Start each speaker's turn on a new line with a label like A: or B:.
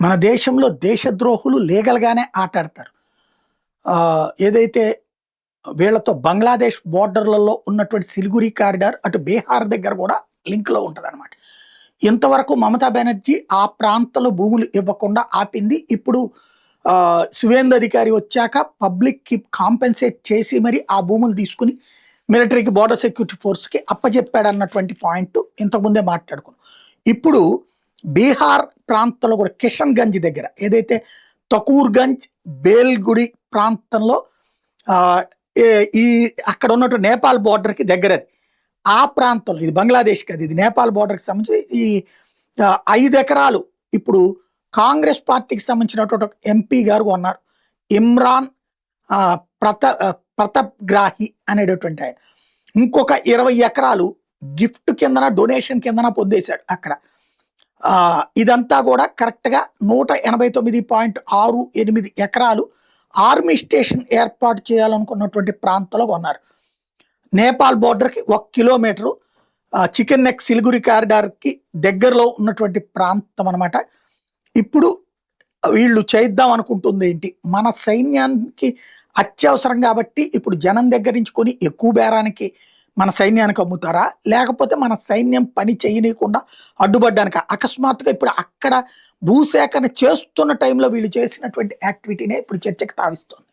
A: మన దేశంలో దేశద్రోహులు లీగల్‌గానే ఆటాడతారు. ఏదైతే వీళ్ళతో బంగ్లాదేశ్ బోర్డర్‌లలో ఉన్నటువంటి సిలిగురి కారిడార్ అటు బీహార్ దగ్గర కూడా లింక్‌లో ఉంటదనమాట. ఇంతవరకు మమతా బెనర్జీ ఆ ప్రాంతంలో భూములు ఇవ్వకుండా ఆపింది. ఇప్పుడు సువేందు అధికారి వచ్చాక పబ్లిక్‌కి కాంపెన్సేట్ చేసి మరి ఆ భూములు తీసుకొని మిలిటరీకి, బోర్డర్ సెక్యూరిటీ ఫోర్స్‌కి అప్పజెప్పాడన్నటువంటి పాయింట్ ఇంతకుముందే మాట్లాడుకున్నాం. ఇప్పుడు బీహార్ ప్రాంతంలో కూడా కిషన్‌గంజ్ దగ్గర ఏదైతే తకూర్‌గంజ్, బేల్గుడి ప్రాంతంలో ఈ అక్కడ ఉన్నటువంటి నేపాల్ బోర్డర్‌కి దగ్గరది. ఆ ప్రాంతంలో ఇది బంగ్లాదేశ్ కాదు, ఇది నేపాల్ బోర్డర్‌కి సంబంధించి ఈ 5 ఎకరాలు ఇప్పుడు కాంగ్రెస్ పార్టీకి సంబంధించినటువంటి ఒక ఎంపీ గారు కొన్నారు. ఇమ్రాన్ ప్రతాప్‌గ్రాహి అనేటటువంటి ఆయన. ఇంకొక 20 ఎకరాలు గిఫ్ట్ కిందన, డొనేషన్ కిందన పొందేశాడు అక్కడ. ఇదంతా కూడా కరెక్ట్‌గా 189.68 ఎకరాలు ఆర్మీ స్టేషన్ ఏర్పాటు చేయాలనుకున్నటువంటి ప్రాంతంలో కొన్నారు. నేపాల్ బోర్డర్‌కి 1 కిలోమీటరు చికెన్ నెక్ సిలిగురి కారిడార్‌కి దగ్గరలో ఉన్నటువంటి ప్రాంతం అనమాట. ఇప్పుడు వీళ్ళు చేద్దాం అనుకుంటుంది ఏంటి, మన సైన్యానికి అత్యవసరం కాబట్టి ఇప్పుడు జనం దగ్గర నుంచి కొని ఎక్కువ బేరానికి మన సైన్యానికి అమ్ముతారా, లేకపోతే మన సైన్యం పని చేయనీయకుండా అడ్డుపడ్డానికి అకస్మాత్తుగా ఇప్పుడు అక్కడ భూసేకరణ చేస్తున్న టైంలో వీళ్ళు చేసినటువంటి యాక్టివిటీనే ఇప్పుడు చర్చకు తావిస్తుంది.